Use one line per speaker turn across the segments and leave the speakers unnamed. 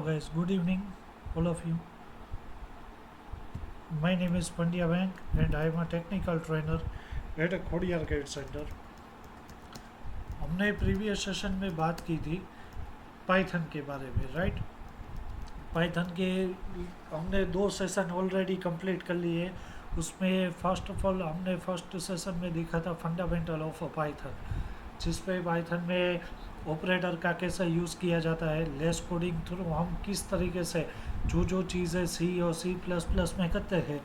guys, good evening all of you. My name is Pandya Bank and I am a technical trainer at a Khodiyar Guide Center. हमने previous session में बात की थी Python के बारे में, right? Python के हमने 2 सेशन ऑलरेडी कंप्लीट कर लिए। उसमें फर्स्ट ऑफ ऑल हमने फर्स्ट सेशन में देखा था फंडामेंटल ऑफ पाइथन, जिस पे पाइथन में ऑपरेटर का कैसे यूज़ किया जाता है, लेस कोडिंग थ्रू हम किस तरीके से जो चीज़ें सी और C++ में करते हैं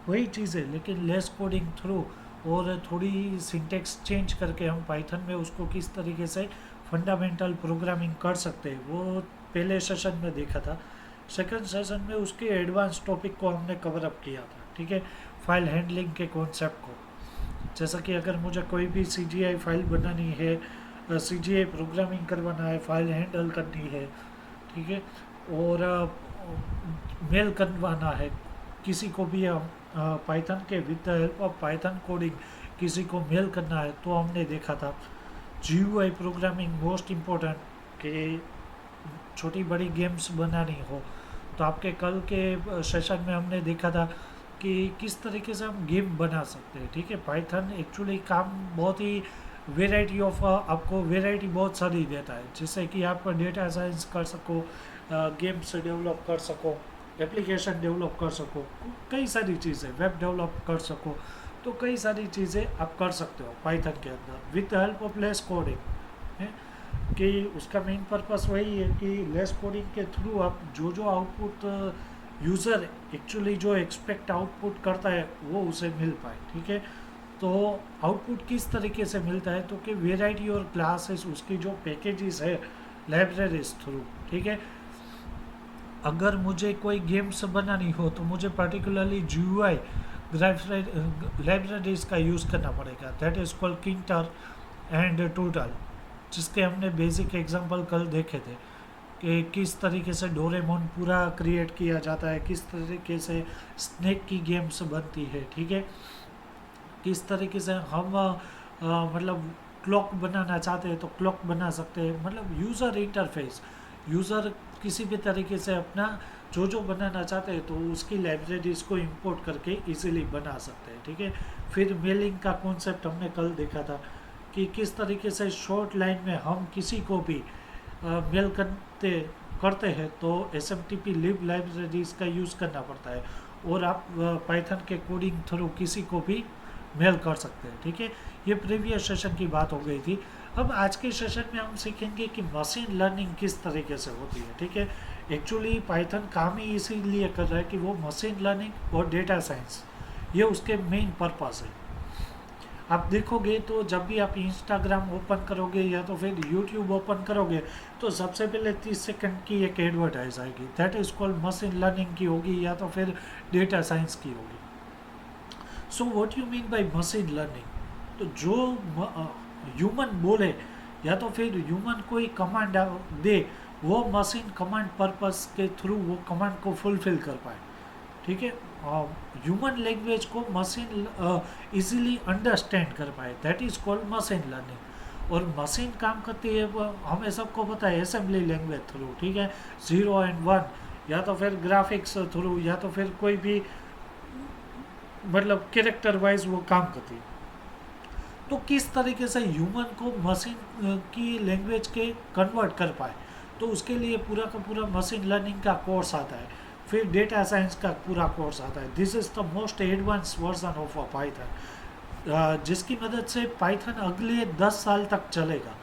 वही चीज़ें, लेकिन लेस कोडिंग थ्रू और थोड़ी सिंटेक्स चेंज करके हम पाइथन में उसको किस तरीके से फंडामेंटल प्रोग्रामिंग कर सकते हैं वो पहले सेशन में देखा था। सेकंड सेशन में उसके एडवांस टॉपिक को हमने कवर अप किया था, ठीक है, फाइल हैंडलिंग के कॉन्सेप्ट को। जैसा कि अगर मुझे कोई भी CGI फाइल बनानी है, CGI प्रोग्रामिंग करवाना है, फाइल हैंडल करनी है, ठीक है, और मेल करवाना है किसी को भी, पाइथन के with the help of Python coding किसी को मेल करना है, तो हमने देखा था GUI प्रोग्रामिंग मोस्ट इम्पोर्टेंट, कि छोटी बड़ी गेम्स बनानी हो तो आपके कल के सेशन में हमने देखा था कि किस तरीके से हम गेम बना सकते हैं, ठीक है। पाइथन एक्चुअली काम बहुत ही वेराइटी ऑफ आपको वेराइटी बहुत सारी देता है, जिससे कि आप डेटा साइंस कर सको, गेम्स डेवलप कर सको, एप्लीकेशन डेवलप कर सको, कई सारी चीज़ें, वेब डेवलप कर सको, तो कई सारी चीज़ें आप कर सकते हो पाइथन के अंदर with the help of less coding, है कि उसका मेन पर्पस वही है कि लेस कोडिंग के थ्रू आप जो आउटपुट यूज़र एक्चुअली जो एक्सपेक्ट आउटपुट करता है वो उसे मिल पाए, ठीक है। तो आउटपुट किस तरीके से मिलता है, तो कि वेराइटी और क्लासेस उसकी जो पैकेजेस है लाइब्रेरीज थ्रू, ठीक है। अगर मुझे कोई गेम्स बनानी हो तो मुझे पर्टिकुलरली GUI लाइब्रेरीज का यूज़ करना पड़ेगा, that is called Tkinter and total, जिसके हमने बेसिक एग्जांपल कल देखे थे कि किस तरीके से डोरेमोन पूरा क्रिएट किया जाता है, किस तरीके से स्नेक की गेम्स बनती है, ठीक है, किस तरीके से हम मतलब क्लॉक बनाना चाहते हैं तो क्लॉक बना सकते हैं, मतलब यूज़र इंटरफेस, यूज़र किसी भी तरीके से अपना जो बनाना चाहते हैं तो उसकी लाइब्रेरीज को इंपोर्ट करके इजीली बना सकते हैं, ठीक है। फिर मेलिंग का कॉन्सेप्ट हमने कल देखा था कि किस तरीके से शॉर्ट लाइन में हम किसी को भी मेल करते हैं तो SMTP लिब लाइब्रेरीज का यूज़ करना पड़ता है, और आप पाइथन के कोडिंग थ्रू किसी को भी मेल कर सकते हैं, ठीक है। ये प्रीवियस सेशन की बात हो गई थी। अब आज के सेशन में हम सीखेंगे कि मशीन लर्निंग किस तरीके से होती है, ठीक है। एक्चुअली पाइथन काम ही इसीलिए कर रहा है कि वो मशीन लर्निंग और डेटा साइंस, ये उसके मेन पर्पस है। आप देखोगे तो जब भी आप इंस्टाग्राम ओपन करोगे या तो फिर यूट्यूब ओपन करोगे तो सबसे पहले 30 सेकंड की एक एडवर्टाइज आएगी, that is called machine learning की होगी या तो फिर डेटा साइंस की होगी। So what you mean by machine learning, तो जो ह्यूमन बोले या तो फिर ह्यूमन कोई कमांड दे वो मशीन कमांड पर्पस के थ्रू वो कमांड को फुलफिल कर पाए, ठीक है। ह्यूमन लैंग्वेज को मशीन इजीली अंडरस्टैंड कर पाए, that is called machine learning. और मशीन काम करती है वो हमें सबको पता है असेंबली लैंग्वेज थ्रू, ठीक है, 0 and 1 या तो फिर ग्राफिक्स थ्रू या तो फिर कोई भी मतलब कैरेक्टर वाइज वो काम करती है। तो किस तरीके से ह्यूमन को मशीन की लैंग्वेज के कन्वर्ट कर पाए, तो उसके लिए पूरा का पूरा मशीन लर्निंग का कोर्स आता है, फिर डेटा साइंस का पूरा कोर्स आता है। This is the most advance version of Python, जिसकी मदद से पाइथन अगले 10 साल तक चलेगा।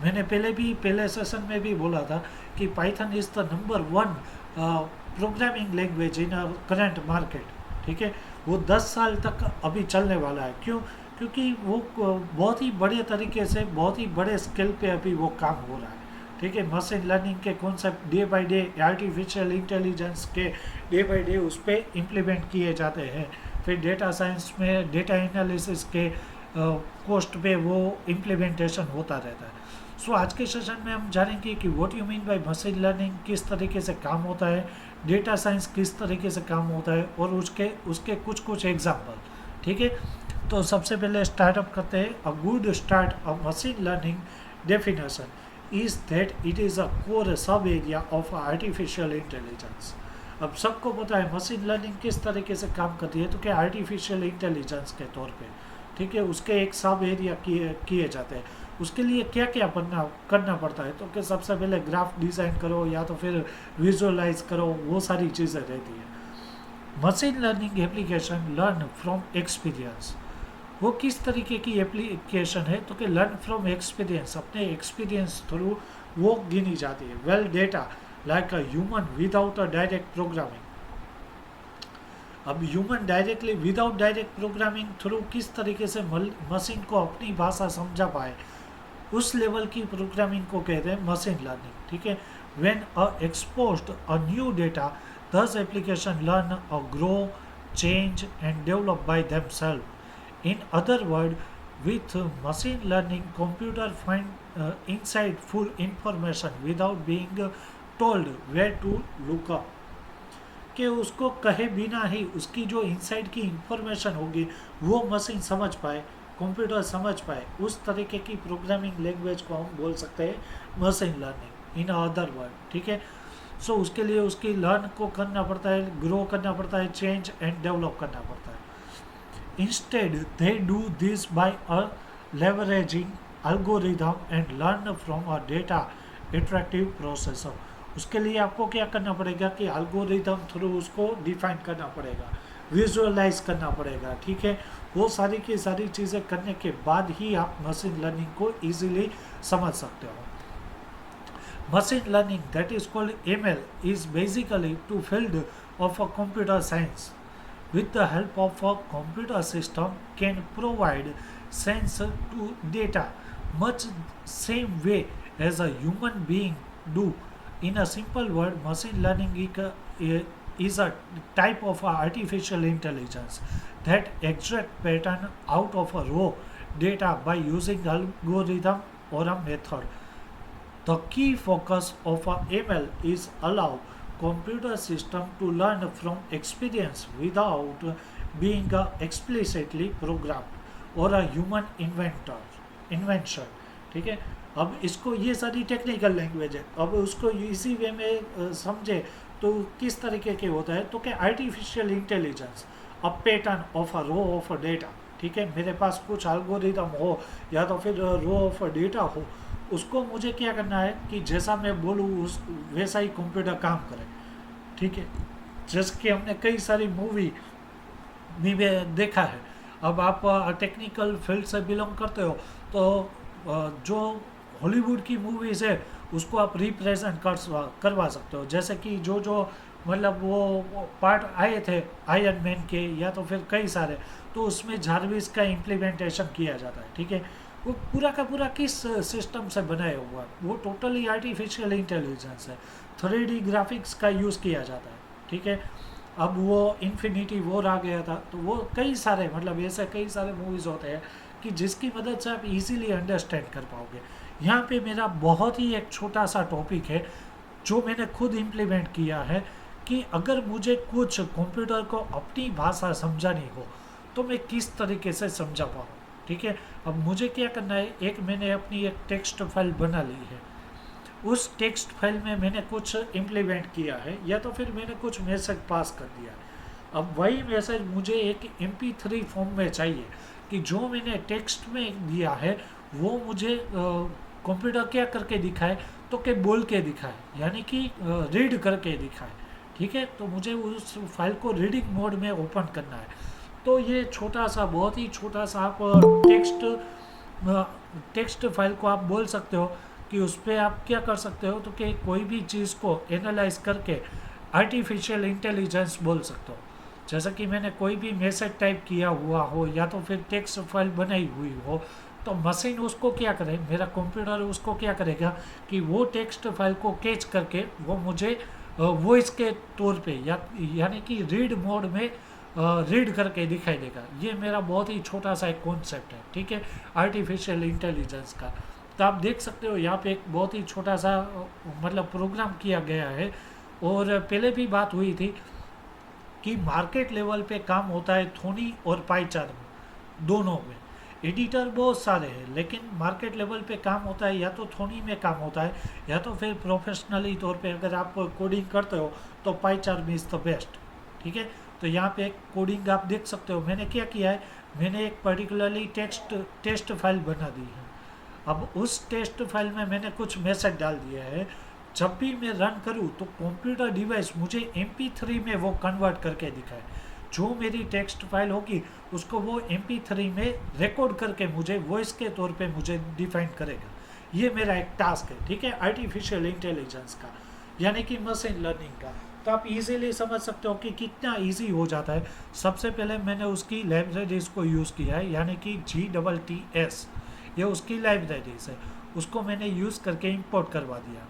मैंने पहले सेशन में भी बोला था कि Python is the number 1 programming language in current market, ठीक है। वो 10 साल तक अभी चलने वाला है, क्यों? क्योंकि वो बहुत ही बड़े तरीके से बहुत ही बड़े स्केल पे अभी वो काम हो रहा है, ठीक है। मशीन लर्निंग के concept day by day, artificial intelligence के डे बाय डे उस पर इम्प्लीमेंट किए जाते हैं। फिर डेटा साइंस में डेटा एनालिसिस के कोस्ट पे वो इम्प्लीमेंटेशन होता रहता है। सो आज के सेशन में हम जानेंगे कि what you mean by machine learning, किस तरीके से काम होता है, डेटा साइंस किस तरीके से काम होता है, और उसके कुछ एग्जाम्पल, ठीक है। तो सबसे पहले स्टार्टअप करते हैं a good start of machine learning definition. is that it is a core sub area of artificial intelligence. अब सबको पता है मशीन लर्निंग किस तरीके से काम करती है, तो क्या आर्टिफिशियल इंटेलिजेंस के तौर पे, ठीक है, उसके एक सब एरिया किए जाते हैं। उसके लिए क्या क्या करना पड़ता है, तो कि सबसे पहले ग्राफ डिज़ाइन करो या तो फिर विजुअलाइज करो, वो सारी चीज़ें रहती है। Machine learning application learn from experience, वो किस तरीके की एप्लीकेशन है, तो कि लर्न फ्रॉम एक्सपीरियंस, अपने एक्सपीरियंस थ्रू वो गिनी जाती है। Well data like a human without a direct programming. अब human directly without direct programming through किस तरीके से मशीन को अपनी भाषा समझा पाए, उस लेवल की प्रोग्रामिंग को कहते हैं मशीन लर्निंग, ठीक है। When exposed a new data this application learn a grow change and develop by themselves. In other words, with machine learning, computer find insightful information without being told where to look up. कि उसको कहे बिना ही उसकी जो inside की information होगी वो machine समझ पाए, कंप्यूटर समझ पाए, उस तरीके की प्रोग्रामिंग लैंग्वेज को हम बोल सकते हैं machine learning in other word, ठीक है। सो उसके लिए उसकी लर्न को करना पड़ता है, ग्रो करना पड़ता है, चेंज एंड डेवलप करना पड़ता है। Instead, they do this by leveraging algorithm and learn from a data interactive processor. उसके लिए आपको क्या करना पड़ेगा कि algorithm थ्रू उसको डिफाइन करना पड़ेगा, विजुअलाइज करना पड़ेगा, ठीक है। वो सारी की सारी चीज़ें करने के बाद ही आप मशीन लर्निंग को इजीली समझ सकते हो। Machine learning that is called ML is basically to field of a computer science with the help of a computer system can provide sense to data much same way as a human being do. In a simple word, machine learning is a type of artificial intelligence that extract pattern out of a raw data by using algorithm or a method. The key focus of a ML is allow computer system to learn from experience without being explicitly programmed or a human invention, ठीक है। अब इसको ये सारी technical language है, अब उसको इसी वे में समझे तो किस तरीके के होता है, तो क्या artificial intelligence a pattern of a row of data, ठीक है। मेरे पास कुछ एल्गोरिथम हो या तो फिर रो ऑफ डेटा हो, उसको मुझे क्या करना है कि जैसा मैं बोलूँ उस वैसा ही कंप्यूटर काम करे, ठीक है। जैसे कि हमने कई सारी मूवी में देखा है। अब आप टेक्निकल फील्ड से बिलोंग करते हो तो जो हॉलीवुड की मूवीज़ है उसको आप रिप्रेजेंट करवा सकते हो। जैसे कि जो जो मतलब वो पार्ट आए थे आयरन मैन के या तो फिर कई सारे, तो उसमें जारविस का इम्प्लीमेंटेशन किया जाता है, ठीक है। वो पूरा का पूरा किस सिस्टम से बनाया हुआ है, वो टोटली आर्टिफिशियल इंटेलिजेंस है। 3D ग्राफिक्स का यूज़ किया जाता है, ठीक है। अब वो इन्फिनिटी वॉर आ गया था, तो वो कई सारे मतलब ऐसे कई सारे मूवीज़ होते हैं कि जिसकी मदद से आप इजीली अंडरस्टैंड कर पाओगे। यहाँ पे मेरा बहुत ही एक छोटा सा टॉपिक है जो मैंने खुद इम्प्लीमेंट किया है कि अगर मुझे कुछ कंप्यूटर को अपनी भाषा समझानी हो तो मैं किस तरीके से समझा पाऊँ, ठीक है। अब मुझे क्या करना है, एक मैंने अपनी एक टेक्स्ट फाइल बना ली है, उस टेक्स्ट फाइल में मैंने कुछ इम्प्लीमेंट किया है या तो फिर मैंने कुछ मैसेज पास कर दिया है। अब वही मैसेज मुझे एक MP3 फॉर्म में चाहिए कि जो मैंने टेक्स्ट में दिया है वो मुझे कंप्यूटर क्या करके दिखाए, तो कि बोल के दिखाए, यानी कि रीड करके दिखाए, ठीक है। तो मुझे उस फाइल को रीडिंग मोड में ओपन करना है। तो ये छोटा सा बहुत ही छोटा सा आप टेक्स्ट फाइल को आप बोल सकते हो कि उस पर आप क्या कर सकते हो, तो कि कोई भी चीज़ को एनालाइज करके आर्टिफिशियल इंटेलिजेंस बोल सकते हो। जैसा कि मैंने कोई भी मैसेज टाइप किया हुआ हो या तो फिर टेक्स्ट फाइल बनाई हुई हो, तो मशीन उसको क्या करे, मेरा कंप्यूटर उसको क्या करेगा कि वो टेक्स्ट फाइल को कैच करके वो मुझे वॉइस के तौर पे यानी कि रीड मोड में रीड करके दिखाई देगा। ये मेरा बहुत ही छोटा सा एक कॉन्सेप्ट है, ठीक है, आर्टिफिशियल इंटेलिजेंस का। तो आप देख सकते हो यहाँ पे एक बहुत ही छोटा सा मतलब प्रोग्राम किया गया है। और पहले भी बात हुई थी कि मार्केट लेवल पे काम होता है थोनी और पाई चार्ट में, दोनों में। एडिटर बहुत सारे हैं, लेकिन मार्केट लेवल पे काम होता है या तो थोनी में काम होता है, या तो फिर प्रोफेशनली तौर पे अगर आप कोडिंग करते हो तो पाईचार्म इज़ द बेस्ट। ठीक है, तो यहाँ पे एक कोडिंग आप देख सकते हो। मैंने क्या किया है, मैंने एक पर्टिकुलरली टेस्ट फाइल बना दी है। अब उस टेस्ट फाइल में मैंने कुछ मैसेज डाल दिया है। जब भी मैं रन करूँ तो कंप्यूटर डिवाइस मुझे MP3 में वो कन्वर्ट करके दिखाए। जो मेरी टेक्स्ट फाइल होगी उसको वो MP3 में रिकॉर्ड करके मुझे वॉइस के तौर पे मुझे डिफाइन करेगा। ये मेरा एक टास्क है, ठीक है, आर्टिफिशियल इंटेलिजेंस का, यानी कि मशीन लर्निंग का। तो आप इजीली समझ सकते हो कि कितना इजी हो जाता है। सबसे पहले मैंने उसकी लाइब्रेरीज को यूज़ किया है, यानी कि GTTS, ये उसकी लाइब्रेरीज है, उसको मैंने यूज़ करके इंपोर्ट करवा दिया।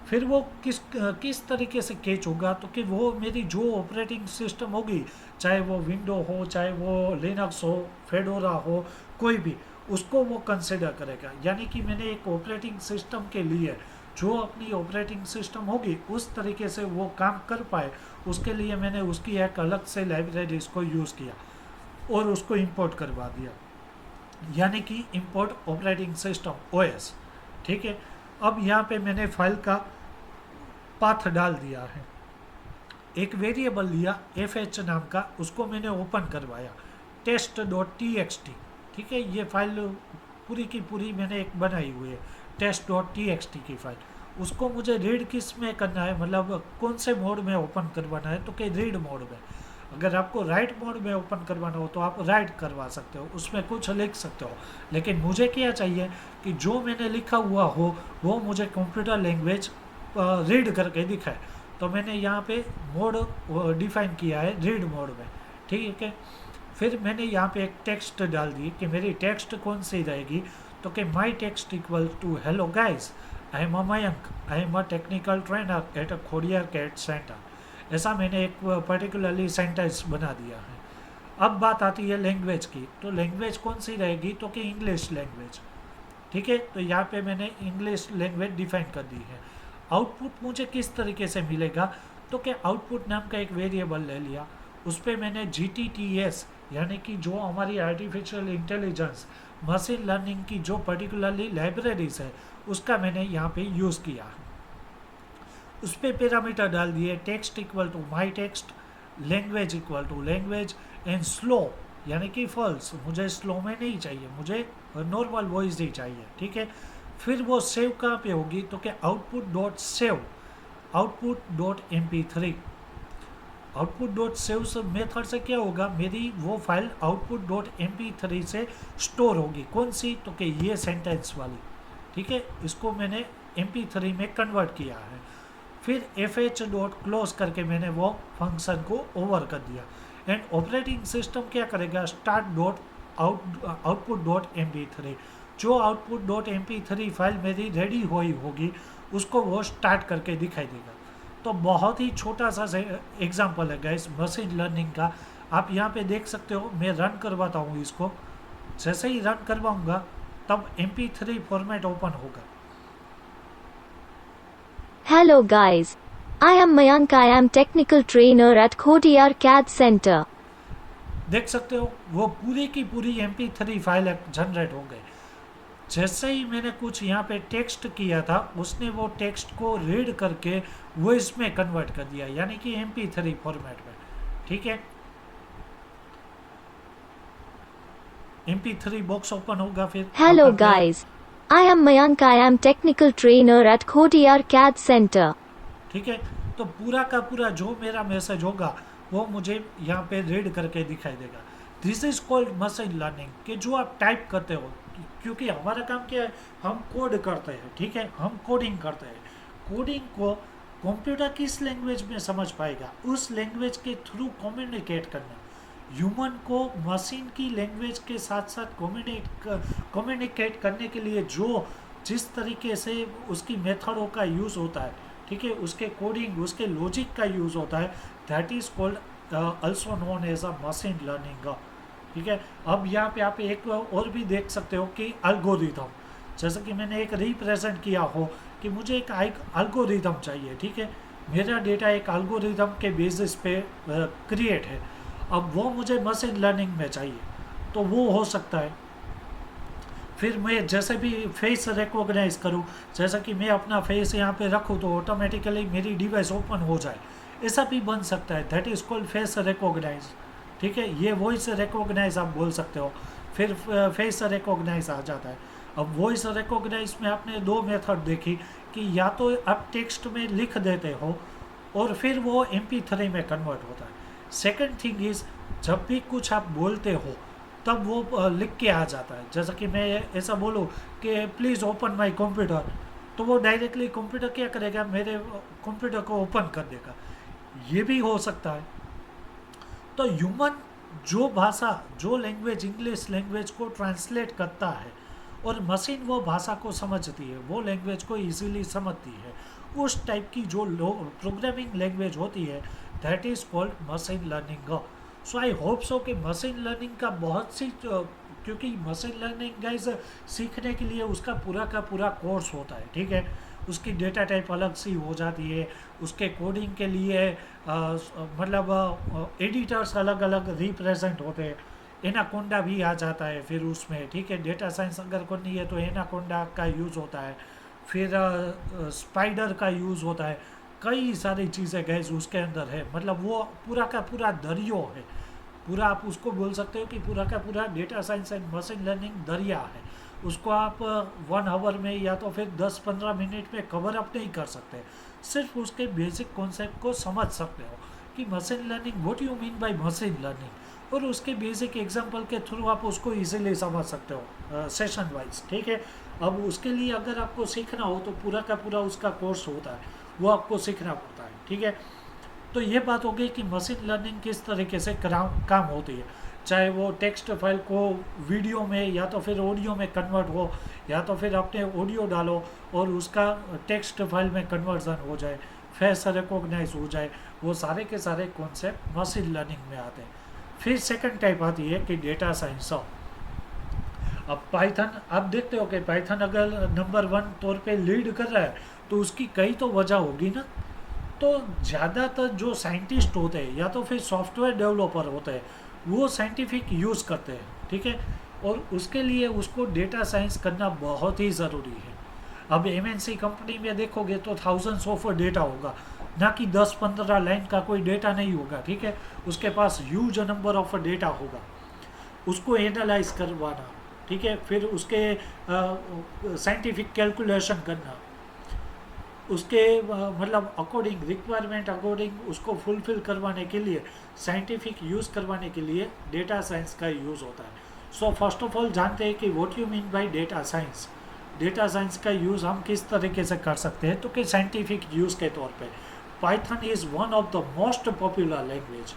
फिर वो किस तरीके से कैच होगा, तो कि वो मेरी जो ऑपरेटिंग सिस्टम होगी, चाहे वो विंडो हो, चाहे वो लिनक्स हो, फेडोरा हो, कोई भी, उसको वो कंसिडर करेगा। यानी कि मैंने एक ऑपरेटिंग सिस्टम के लिए जो अपनी ऑपरेटिंग सिस्टम होगी उस तरीके से वो काम कर पाए, उसके लिए मैंने उसकी एक अलग से लाइब्रेरीज को यूज़ किया और उसको इंपोर्ट करवा दिया, यानी कि इंपोर्ट ऑपरेटिंग सिस्टम OS। ठीक है, अब यहाँ पे मैंने फाइल का पाथ डाल दिया है, एक वेरिएबल लिया FH नाम का, उसको मैंने ओपन करवाया test.txt। ठीक है, ये फाइल पूरी की पूरी मैंने एक बनाई हुई है test.txt की फाइल। उसको मुझे रीड किस में करना है, मतलब कौन से मोड में ओपन करवाना है, तो कि रीड मोड में। अगर आपको राइट मोड में ओपन करवाना हो तो आप राइट करवा सकते हो, उसमें कुछ लिख सकते हो। लेकिन मुझे क्या चाहिए कि जो मैंने लिखा हुआ हो वो मुझे कंप्यूटर लैंग्वेज रीड करके दिखाए। तो मैंने यहाँ पे मोड डिफाइन किया है रीड मोड में। ठीक है, फिर मैंने यहाँ पे एक टेक्स्ट डाल दी कि मेरी टेक्स्ट कौन सी रहेगी, तो कि my text equal to hello guys, I am a Mayank, I am a technical trainer at a Khodiyar cat centre. ऐसा मैंने एक पर्टिकुलरली सेंटेंस बना दिया है। अब बात आती है लैंग्वेज की, तो लैंग्वेज कौन सी रहेगी, तो कि इंग्लिश लैंग्वेज। ठीक है, तो यहाँ पे मैंने इंग्लिश लैंग्वेज डिफाइन कर दी है। आउटपुट मुझे किस तरीके से मिलेगा, तो कि आउटपुट नाम का एक वेरिएबल ले लिया, उस पर मैंने GTTS, यानी कि जो हमारी आर्टिफिशियल इंटेलिजेंस मशीन लर्निंग की जो पर्टिकुलरली लाइब्रेरीज है उसका मैंने यहाँ पे यूज़ किया। उस पर पैरामीटर डाल दिए, text equal to my text, language equal to language, and slow यानी कि फॉल्स, मुझे स्लो में नहीं चाहिए, मुझे नॉर्मल वॉइस ही चाहिए। ठीक है, फिर वो सेव कहाँ पे होगी, तो कि output dot save, output dot MP3, output dot save method से क्या होगा, मेरी वो फाइल आउटपुट डॉट MP3 से स्टोर होगी। कौन सी, तो कि ये सेंटेंस वाली। ठीक है, इसको मैंने MP3 में कन्वर्ट किया है। फिर FH डॉट क्लोज करके मैंने वो फंक्शन को ओवर कर दिया। एंड ऑपरेटिंग सिस्टम क्या करेगा, start dot output dot MP3, जो आउटपुट डॉट MP3 फाइल मेरी रेडी हुई होगी उसको वो स्टार्ट करके दिखाई देगा। तो बहुत ही छोटा सा एग्जांपल है गाइस मशीन लर्निंग का। आप यहाँ पे देख सकते हो, मैं रन करवाता हूँ इसको, जैसे ही रन करवाऊँगा तब MP3 फॉर्मेट ओपन होगा।
Hello guys. I am Mayank. I am technical trainer at Khotiyar CAD Center.
देख सकते हो वो पूरी की पूरी MP3 फाइल जनरेट हो गई। जैसे ही मैंने कुछ यहाँ पे टेक्स्ट किया था उसने वो टेक्स्ट को रीड करके वो इसमें कन्वर्ट कर दिया, यानी कि MP3 फॉर्मेट में। ठीक है, MP3 बॉक्स ओपन होगा। फिर
Hello
आपका
guys. I am Mayank. I am technical trainer at Khotiyar CAD Center.
ठीक है, तो पूरा का पूरा जो मेरा मैसेज होगा वो मुझे यहाँ पे रीड करके दिखाई देगा। This is called machine learning, कि जो आप टाइप करते हो, क्योंकि हमारा काम क्या है, हम कोड करते हैं। ठीक है, हम कोडिंग करते हैं। कोडिंग को कंप्यूटर किस लैंग्वेज में समझ पाएगा, उस लैंग्वेज के थ्रू कम्युनिकेट करना। ह्यूमन को मशीन की लैंग्वेज के साथ साथ कम्युनिकेट करने के लिए जो जिस तरीके से उसकी मेथडों का यूज़ होता है, ठीक है, उसके कोडिंग, उसके लॉजिक का यूज़ होता है, that is called also known as a machine learning. ठीक है, अब यहाँ पे आप एक और भी देख सकते हो कि एल्गोरिथम, जैसे कि मैंने एक रिप्रेजेंट किया हो कि मुझे एक एल्गोरिथम चाहिए। ठीक है, मेरा डेटा एक एल्गोरिथम के बेसिस पे क्रिएट है, अब वो मुझे मशीन लर्निंग में चाहिए, तो वो हो सकता है। फिर मैं जैसे भी फेस रिकॉग्नाइज करूँ, जैसा कि मैं अपना फेस यहाँ पे रखूँ तो ऑटोमेटिकली मेरी डिवाइस ओपन हो जाए, ऐसा भी बन सकता है। That is called face recognise. ठीक है, ये वॉइस रिकॉग्नाइज आप बोल सकते हो। फिर फेस रिकॉग्नाइज आ जाता है। अब वॉइस रिकॉग्नाइज में आपने दो मेथड देखी कि या तो आप टेक्स्ट में लिख देते हो और फिर वो MP3 में कन्वर्ट होता है। सेकंड थिंग इज़, जब भी कुछ आप बोलते हो तब वो लिख के आ जाता है। जैसा कि मैं ऐसा बोलूँ कि प्लीज़ ओपन माय कंप्यूटर, तो वो डायरेक्टली कंप्यूटर क्या करेगा, मेरे कंप्यूटर को ओपन कर देगा। ये भी हो सकता है। तो ह्यूमन जो भाषा, जो लैंग्वेज इंग्लिश लैंग्वेज को ट्रांसलेट करता है और मशीन वो भाषा को समझती है, वो लैंग्वेज को इजीली समझती है, उस टाइप की जो प्रोग्रामिंग लैंग्वेज होती है, that is called machine learning. So I hope so कि मशीन लर्निंग का बहुत सी क्योंकि मशीन लर्निंग गाइस सीखने के लिए उसका पूरा का पूरा कोर्स होता है। ठीक है, उसकी डेटा टाइप अलग सी हो जाती है, उसके कोडिंग के लिए मतलब एडिटर्स अलग अलग रिप्रेजेंट होते हैं। एनाकोंडा भी आ जाता है फिर उसमें। ठीक है, डेटा साइंस अगर करनी है तो एनाकोंडा का यूज़ होता है, फिर स्पाइडर का यूज़ होता है, कई सारी चीज़ें गैस उसके अंदर है। मतलब वो पूरा का पूरा दरियो है, पूरा आप उसको बोल सकते हो कि पूरा का पूरा data science and machine learning दरिया है। उसको आप 1 आवर में या तो फिर 10-15 मिनट में कवर अप नहीं कर सकते। सिर्फ उसके बेसिक कॉन्सेप्ट को समझ सकते हो कि machine learning, what you mean by machine learning, और उसके बेसिक एग्जांपल के थ्रू आप उसको इजीली समझ सकते हो सेशन वाइज। ठीक है, अब उसके लिए अगर आपको सीखना हो तो पूरा का पूरा उसका कोर्स होता है, वो आपको सीखना पड़ता है। ठीक है, तो ये बात हो गई कि मशीन लर्निंग किस तरीके से काम होती है, चाहे वो टेक्स्ट फाइल को वीडियो में या तो फिर ऑडियो में कन्वर्ट हो, या तो फिर अपने ऑडियो डालो और उसका टेक्स्ट फाइल में कन्वर्जन हो जाए, फेस रिकॉग्नाइज हो जाए, वो सारे के सारे कॉन्सेप्ट मशीन लर्निंग में आते हैं। फिर सेकंड टाइप आती है कि डेटा साइंस। अब पाइथन आप देखते हो कि पाइथन अगर नंबर 1 तौर पे लीड कर रहा है तो उसकी कई तो वजह होगी ना। तो ज़्यादातर जो साइंटिस्ट होते हैं या तो फिर सॉफ्टवेयर डेवलपर होते हैं, वो साइंटिफिक यूज़ करते हैं। ठीक है, और उसके लिए उसको डेटा साइंस करना बहुत ही ज़रूरी है। अब MNC कंपनी में देखोगे तो थाउजेंड्स ऑफ डेटा होगा, ना कि 10-15 लाइन का कोई डेटा नहीं होगा। ठीक है, उसके पास ह्यूज नंबर ऑफ डेटा होगा, उसको एनालाइज करवाना। ठीक है, फिर उसके साइंटिफिक कैलकुलेशन करना, उसके मतलब अकॉर्डिंग रिक्वायरमेंट अकॉर्डिंग उसको फुलफिल करवाने के लिए, साइंटिफिक यूज़ करवाने के लिए डेटा साइंस का यूज़ होता है। सो फर्स्ट ऑफ ऑल जानते हैं कि what you mean bye data science. Data science का यूज़ हम किस तरीके से कर सकते हैं, तो कि साइंटिफिक यूज़ के तौर पे Python is one of the most popular language.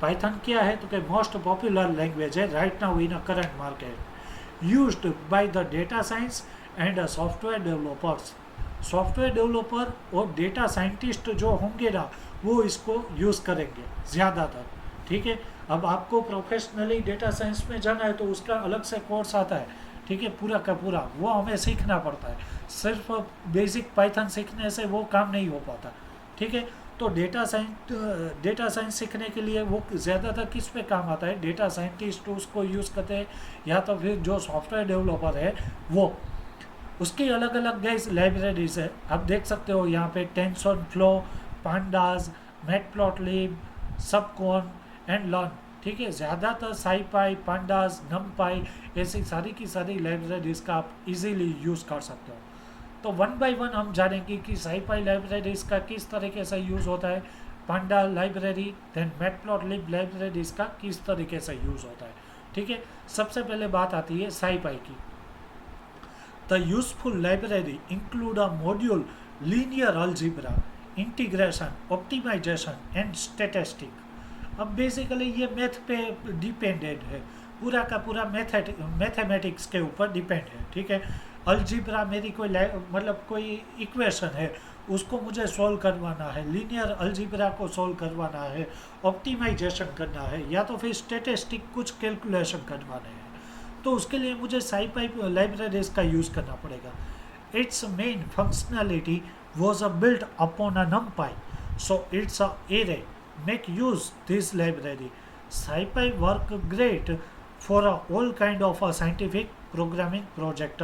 Python क्या है, तो कि मोस्ट पॉपुलर लैंग्वेज है right now in a current market, used by the data science and software developers. Software developer और डेटा साइंटिस्ट जो होंगे ना, वो इसको यूज़ करेंगे ज़्यादातर। ठीक है, अब आपको प्रोफेशनली डेटा साइंस में जाना है तो उसका अलग से कोर्स आता है। ठीक है, पूरा का पूरा वो हमें सीखना पड़ता है, सिर्फ बेसिक पाइथन सीखने से वो काम नहीं हो पाता। ठीक है, तो डेटा साइंस सीखने के लिए वो ज़्यादातर किस पे काम आता है, डेटा साइंटिस्ट उसको यूज़ करते हैं, या तो फिर जो सॉफ्टवेयर डेवलपर है वो। उसकी अलग अलग गैस लाइब्रेरीज है, आप देख सकते हो यहाँ पे टेंसरफ्लो, पांडास, मैटप्लॉटलिब, सबकॉन एंड लर्न। ठीक है, ज़्यादातर साईपाई, पांडास, नमपाई, ऐसी सारी की सारी लाइब्रेरीज का आप इजीली यूज़ कर सकते हो। तो 1 बाय 1 हम जानेंगे कि साईपाई लाइब्रेरीज का किस तरीके से यूज़ होता है, पांडा लाइब्रेरी, देन मैटप्लॉटलिब लाइब्रेरीज का किस तरीके से यूज़ होता है। ठीक है, सबसे पहले बात आती है साईपाई की। The useful library include a module, linear algebra, integration, optimization and statistic। अब बेसिकली ये मैथ पे डिपेंडेड है, पूरा का पूरा मैथमेटिक्स के ऊपर डिपेंड है। ठीक है, अलजीब्रा मेरी कोई मतलब कोई इक्वेशन है, उसको मुझे सॉल्व करवाना है, लीनियर अलजीब्रा को सॉल्व करवाना है, ऑप्टिमाइजेशन करना है, या तो फिर स्टेटिस्टिक कुछ कैलकुलेशन करवाने हैं, तो उसके लिए मुझे साईपाई लाइब्रेरीज का यूज़ करना पड़ेगा। It's main functionality was a built upon a NumPy, so it's a array make use this library. SciPy work great for all kind of scientific programming project.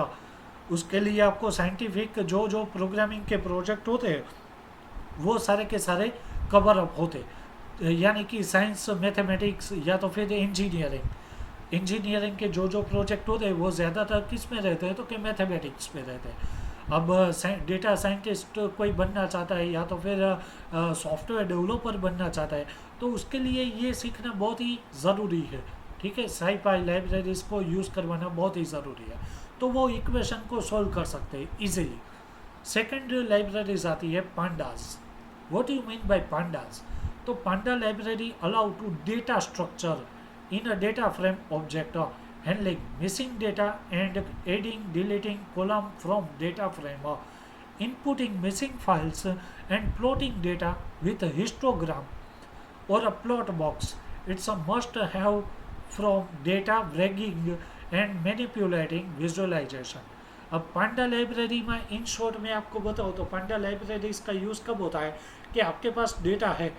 उसके लिए आपको साइंटिफिक जो जो प्रोग्रामिंग के project होते हैं वो सारे के सारे कवर अप होते, यानी कि साइंस, मैथमेटिक्स या तो फिर इंजीनियरिंग के जो जो प्रोजेक्ट होते हैं वो ज़्यादातर किस में रहते हैं, तो कि मैथमेटिक्स में रहते हैं। अब डेटा साइंटिस्ट कोई बनना चाहता है या तो फिर सॉफ्टवेयर डेवलपर बनना चाहता है, तो उसके लिए ये सीखना बहुत ही ज़रूरी है। ठीक है, साईपाई लाइब्रेरीज को यूज़ करवाना बहुत ही ज़रूरी है, तो वो इक्वेशन को सॉल्व कर सकते हैं इजीली। सेकंड लाइब्रेरीज आती है Pandas. What you mean by Pandas? तो Panda library allow to data structure in a data frame object, handling missing data and adding deleting column from data frame, inputting missing files and plotting data with a histogram or a plot box. It's a must have from data wrangling and manipulating visualization. अब पांडा library में in short में आपको बताओ तो Panda library इसका use कब होता है कि आपके पास डेटा है,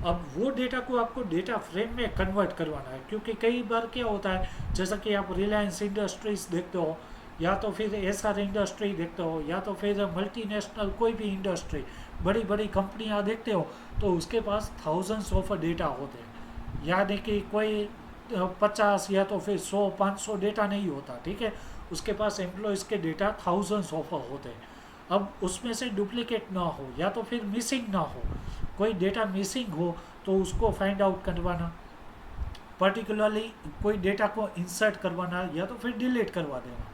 अब वो डेटा को आपको डेटा फ्रेम में कन्वर्ट करवाना है। क्योंकि कई बार क्या होता है, जैसा कि आप रिलायंस इंडस्ट्रीज देखते हो या तो फिर एसआर इंडस्ट्री देखते हो या तो फिर मल्टीनेशनल कोई भी इंडस्ट्री, बड़ी बड़ी कंपनियां देखते हो, तो उसके पास थाउजेंड्स ऑफ डेटा होते हैं, यानी कि कोई 50 या तो फिर 100-500 डेटा नहीं होता। ठीक है, उसके पास एम्प्लॉयज़ के डेटा थाउजेंड्स ऑफ होते हैं। अब उसमें से डुप्लीकेट ना हो या तो फिर मिसिंग ना हो, कोई डेटा मिसिंग हो तो उसको फाइंड आउट करवाना, पर्टिकुलरली कोई डेटा को इंसर्ट करवाना या तो फिर डिलीट करवा देना,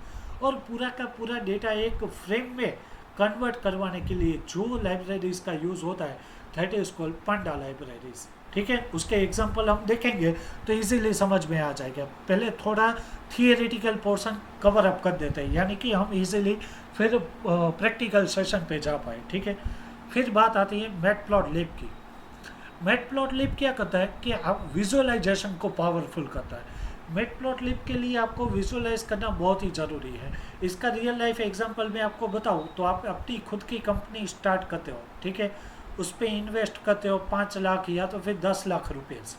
और पूरा का पूरा डेटा एक फ्रेम में कन्वर्ट करवाने के लिए जो लाइब्रेरीज का यूज़ होता है that is called Panda libraries. ठीक है, उसके एग्जांपल हम देखेंगे तो इजीली समझ में आ जाएगा। पहले थोड़ा थियोरेटिकल पोर्शन कवर अप कर देते हैं, यानी कि हम इजीली फिर प्रैक्टिकल सेशन पे जा पाए। ठीक है, फिर बात आती है मैटप्लॉटलिब की। मैटप्लॉटलिब क्या करता है कि आप विजुअलाइजेशन को पावरफुल करता है। मैटप्लॉटलिब के लिए आपको विजुअलाइज करना बहुत ही ज़रूरी है। इसका रियल लाइफ एग्जांपल मैं आपको बताऊँ तो आप अपनी खुद की कंपनी स्टार्ट करते हो, ठीक है, उस पर इन्वेस्ट करते हो 5 लाख या तो फिर 10 लाख रुपये से।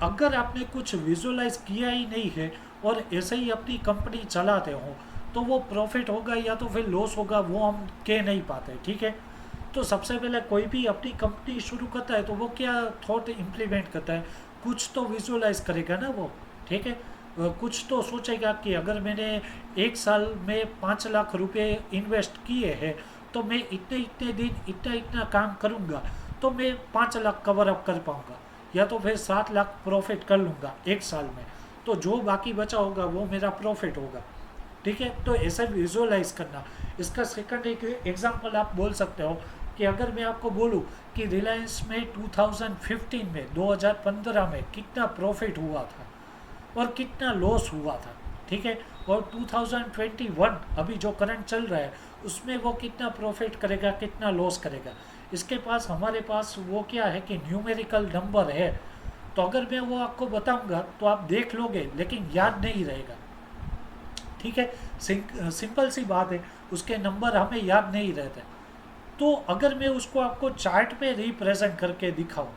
अगर आपने कुछ विजुअलाइज किया ही नहीं है और ऐसे ही अपनी कंपनी चलाते हो तो वो प्रॉफिट होगा या तो फिर लॉस होगा वो हम कह नहीं पाते। ठीक है, तो सबसे पहले कोई भी अपनी कंपनी शुरू करता है तो वो क्या थॉट इम्प्लीमेंट करता है, कुछ तो विजुअलाइज करेगा ना वो। ठीक है, कुछ तो सोचेगा कि अगर मैंने 1 साल में 5 लाख रुपए इन्वेस्ट किए हैं तो मैं इतने इतने दिन इतना इतना काम करूँगा तो मैं 5 लाख कवर अप कर पाऊँगा या तो फिर 7 लाख प्रॉफिट कर लूँगा 1 साल में, तो जो बाकी बचा होगा वो मेरा प्रॉफिट होगा। ठीक है, तो ऐसा विजुअलाइज करना। इसका सेकंड एक एग्जांपल आप बोल सकते हो कि अगर मैं आपको बोलूं कि रिलायंस में 2015 में 2015 में कितना प्रॉफिट हुआ था और कितना लॉस हुआ था, ठीक है, और 2021 अभी जो करंट चल रहा है उसमें वो कितना प्रॉफिट करेगा कितना लॉस करेगा, इसके पास हमारे पास वो क्या है कि न्यूमेरिकल नंबर है। तो अगर मैं वो आपको बताऊंगा तो आप देख लोगे लेकिन याद नहीं रहेगा। ठीक है, सिंपल सी बात है, उसके नंबर हमें याद नहीं रहते। तो अगर मैं उसको आपको चार्ट पे रिप्रेजेंट करके दिखाऊं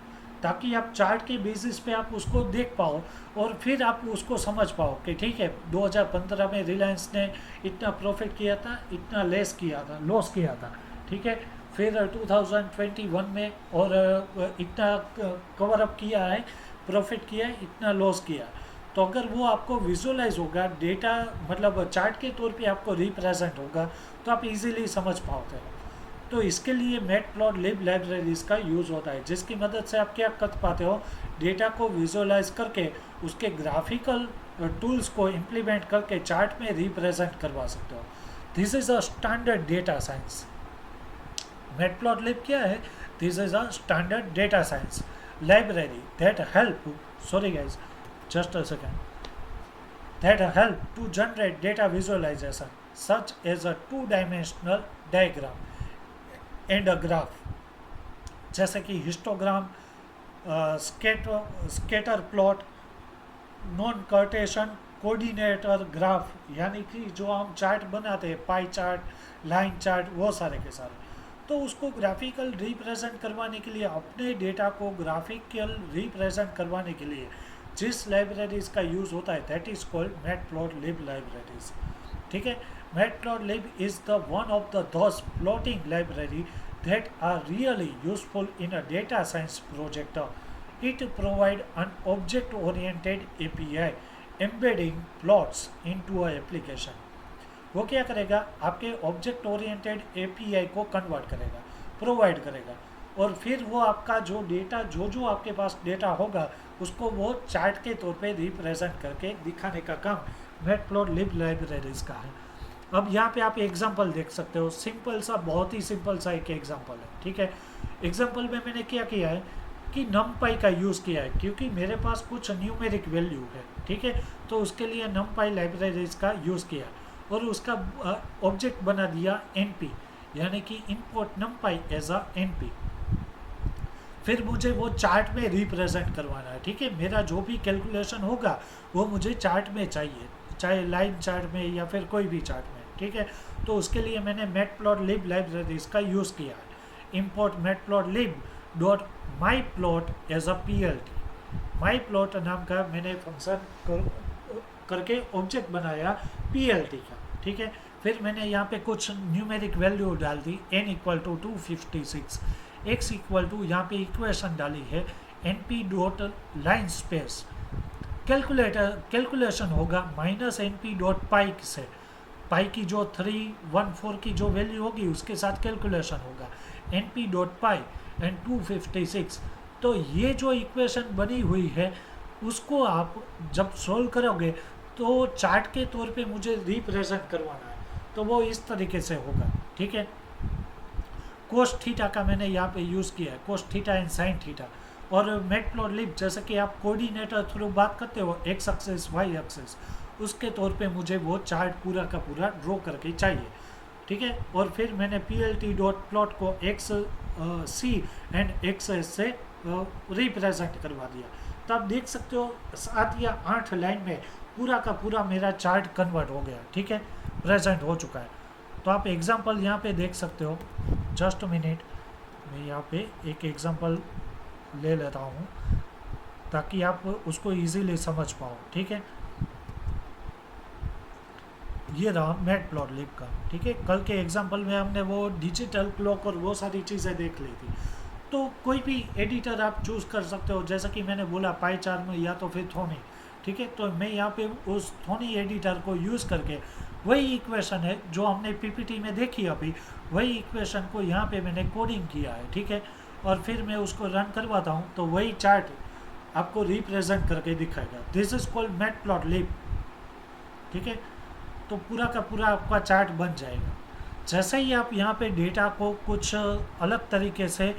ताकि आप चार्ट के बेसिस पे आप उसको देख पाओ और फिर आप उसको समझ पाओ कि ठीक है 2015 में रिलायंस ने इतना प्रॉफिट किया था, इतना लॉस किया था। ठीक है, फिर 2021 में और इतना कवर अप किया है, प्रॉफिट किया है, इतना लॉस किया। तो अगर वो आपको विजुअलाइज होगा, डेटा मतलब चार्ट के तौर पे आपको रिप्रेजेंट होगा तो आप इजीली समझ पाओगे। तो इसके लिए मैटप्लॉटलिब लाइब्रेरीज का यूज़ होता है जिसकी मदद से आप क्या कर पाते हो, डेटा को विजुअलाइज करके उसके ग्राफिकल टूल्स को इम्प्लीमेंट करके चार्ट में रिप्रेजेंट करवा सकते हो। This is a standard data science. Matplotlib क्या है? This is a standard data science library that help sorry guys just a second that help to generate data visualization such as a two-dimensional diagram and a graph, जैसे कि histogram, scatter plot, non cartesian coordinator graph, यानी कि जो हम chart बनाते हैं pie chart, line chart, वो सारे के सारे। तो उसको ग्राफिकल रिप्रेजेंट करवाने के लिए, अपने डेटा को ग्राफिकल रिप्रेजेंट करवाने के लिए जिस लाइब्रेरीज का यूज़ होता है that is called matplotlib libraries. ठीक है, matplotlib is the one of the those plotting library that are really useful in a data science project. It provides an object-oriented API embedding plots into a application. वो क्या करेगा, आपके object oriented API को convert करेगा, provide करेगा, और फिर वो आपका जो डेटा जो आपके पास डेटा होगा उसको वो चार्ट के तौर पे रिप्रेजेंट करके दिखाने का काम मैटप्लॉटलिब लाइब्रेरीज का है। अब यहाँ पे आप एग्जांपल देख सकते हो, सिंपल सा, बहुत ही सिंपल सा एक एग्जांपल है। ठीक है, एग्जांपल में मैंने क्या किया है कि numpy का यूज़ किया है, क्योंकि मेरे पास कुछ न्यूमेरिक वैल्यू है। ठीक है, तो उसके लिए numpy लाइब्रेरीज का यूज़ किया और उसका ऑब्जेक्ट बना दिया np, यानी कि input numpy as a np। फिर मुझे वो चार्ट में रिप्रेजेंट करवाना है। ठीक है, मेरा जो भी कैलकुलेशन होगा वो मुझे चार्ट में चाहिए, चाहे लाइन चार्ट में या फिर कोई भी चार्ट में। ठीक है, तो उसके लिए मैंने मैटप्लॉटलिब लाइब्रेरीज का यूज़ किया है। Import matplotlib dot my plot as a PLT। My plot नाम का मैंने फंक्शन करके ऑब्जेक्ट बनाया PLT का। ठीक है, फिर मैंने यहाँ पे कुछ न्यूमेरिक वैल्यू डाल दी, n equal to 256, x equal to यहाँ पे इक्वेशन डाली है np dot line space, calculation होगा -np डॉट पाई से, पाई की जो 314 की जो वैल्यू होगी उसके साथ कैलकुलेशन होगा np डॉट पाई एंड 256। तो ये जो इक्वेशन बनी हुई है उसको आप जब सोल्व करोगे तो चार्ट के तौर पे मुझे रिप्रेजेंट करवाना है, तो वो इस तरीके से होगा। ठीक है, कोस थीटा का मैंने यहाँ पे यूज़ किया है, cos theta and sine theta. और मैटप्लॉटलिब जैसे कि आप कोऑर्डिनेटर थ्रू बात करते हो, एक्स एक्सिस वाई एक्सिस, उसके तौर पे मुझे वो चार्ट पूरा का पूरा ड्रॉ करके चाहिए। ठीक है, और फिर मैंने PLT डॉट प्लॉट को X C and X S से रिप्रेजेंट करवा दिया। तो आप देख सकते हो 7 या 8 लाइन में पूरा का पूरा मेरा चार्ट कन्वर्ट हो गया। ठीक है, प्रेजेंट हो चुका है। तो आप एग्जांपल यहाँ पे देख सकते हो, जस्ट मिनट, मैं यहाँ पे एक एग्जांपल ले लेता हूँ ताकि आप उसको इजीली समझ पाओ। ठीक है, ये रहा मैटप्लॉटलिब का। ठीक है, कल के एग्जांपल में हमने वो डिजिटल क्लॉक और वो सारी चीज़ें देख ली थी। तो कोई भी एडिटर आप चूज़ कर सकते हो, जैसा कि मैंने बोला पाई चार्ट में या तो फिर थोनी। ठीक है, तो मैं यहाँ पे उस थोनी एडिटर को यूज़ करके वही इक्वेशन है जो हमने PPT में देखी अभी, वही इक्वेशन को यहाँ पे मैंने कोडिंग किया है। ठीक है, और फिर मैं उसको रन करवाता हूँ तो वही चार्ट आपको रिप्रेजेंट करके दिखाएगा। This is called matplotlib. ठीक है, तो पूरा का पूरा आपका चार्ट बन जाएगा। जैसे ही आप यहाँ पे डेटा को कुछ अलग तरीके से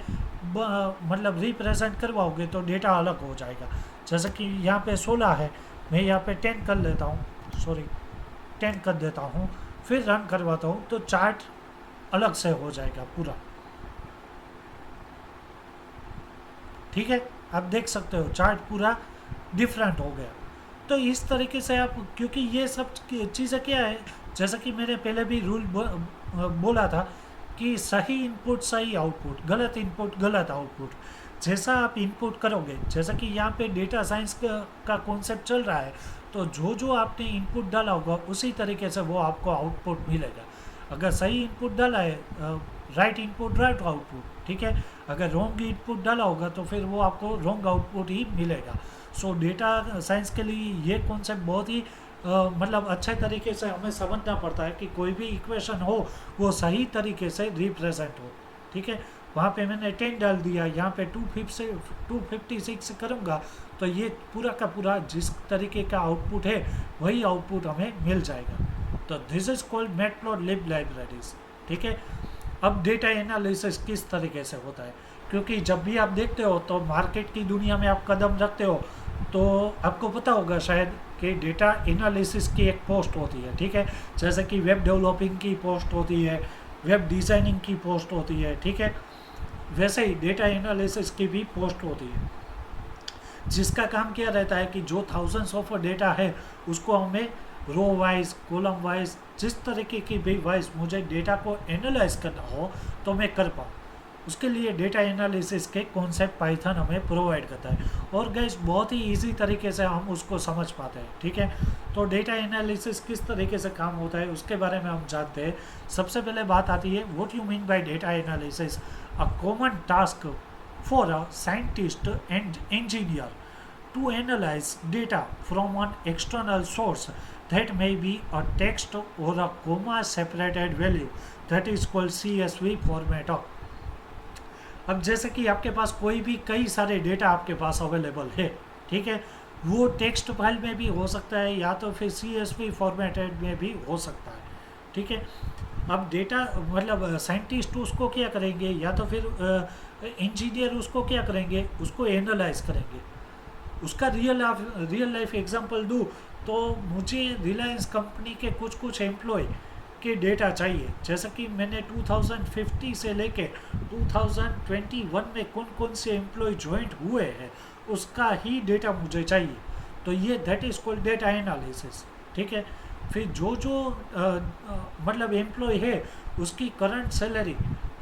मतलब रिप्रेजेंट करवाओगे तो डेटा अलग हो जाएगा। जैसे कि यहाँ पे 16 है, मैं यहाँ पे 10 कर लेता हूँ, 10 कर देता हूँ, फिर रन करवाता हूँ तो चार्ट अलग से हो जाएगा पूरा। ठीक है, आप देख सकते हो चार्ट पूरा डिफरेंट हो गया। तो इस तरीके से आप, क्योंकि ये सब चीज़ें क्या है, जैसा कि मैंने पहले भी रूल बोला था कि सही इनपुट सही आउटपुट, गलत इनपुट गलत आउटपुट। जैसा आप इनपुट करोगे, जैसा कि यहाँ पे डेटा साइंस का कॉन्सेप्ट चल रहा है, तो जो आपने इनपुट डाला होगा उसी तरीके से वो आपको आउटपुट मिलेगा। अगर सही इनपुट डाला है, राइट इनपुट राइट आउटपुट। ठीक है, अगर रॉन्ग इनपुट डाला होगा तो फिर वो आपको रॉन्ग आउटपुट ही मिलेगा। सो डेटा साइंस के लिए ये कॉन्सेप्ट बहुत ही मतलब अच्छे तरीके से हमें समझना पड़ता है कि कोई भी इक्वेशन हो वो सही तरीके से रिप्रेजेंट हो। ठीक है, वहाँ पे मैंने 10 डाल दिया, यहाँ पे 256 करूँगा तो ये पूरा का पूरा जिस तरीके का आउटपुट है वही आउटपुट हमें मिल जाएगा। तो this is called matplotlib libraries. ठीक है, अब डेटा एनालिसिस किस तरीके से होता है, क्योंकि जब भी आप देखते हो तो मार्केट की दुनिया में आप कदम रखते हो तो आपको पता होगा शायद कि डेटा एनालिसिस की एक पोस्ट होती है। ठीक है, जैसे कि वेब डेवलपिंग की पोस्ट होती है, वेब डिज़ाइनिंग की पोस्ट होती है। ठीक है, वैसे ही डेटा एनालिसिस की भी पोस्ट होती है, जिसका काम क्या रहता है कि जो थाउजेंड्स ऑफ डेटा है उसको हमें रो वाइज, कॉलम वाइज, जिस तरीके की भी वाइज मुझे डेटा को एनालाइज करना हो तो मैं कर पाऊँ। उसके लिए डेटा एनालिसिस के कॉन्सेप्ट पाइथन हमें प्रोवाइड करता है, और गाइस बहुत ही इजी तरीके से हम उसको समझ पाते हैं, ठीक है। तो डेटा एनालिसिस किस तरीके से काम होता है उसके बारे में हम जानते हैं। सबसे पहले बात आती है what you mean bye data analysis. A common task for a scientist and engineer to analyze data from an external source that may be a text or a comma separated value that is called CSV format of। अब जैसे कि आपके पास कोई भी कई सारे data आपके पास available है, ठीक है, वो टेक्स्ट फाइल में भी हो सकता है या तो फिर CSV फॉर्मेटेड में भी हो सकता है, ठीक है। अब डेटा मतलब साइंटिस्ट उसको क्या करेंगे, या तो फिर इंजीनियर उसको क्या करेंगे, उसको एनालाइज करेंगे। उसका रियल लाइफ एग्जांपल दूँ तो मुझे रिलायंस कंपनी के कुछ एम्प्लॉय के डेटा चाहिए, जैसे कि मैंने 2050 से लेके 2021 में कौन कौन से एम्प्लॉय ज्वाइंट हुए हैं उसका ही डेटा मुझे चाहिए। तो ये that is called data analysis, ठीक है। फिर जो मतलब एम्प्लॉय है उसकी करंट सैलरी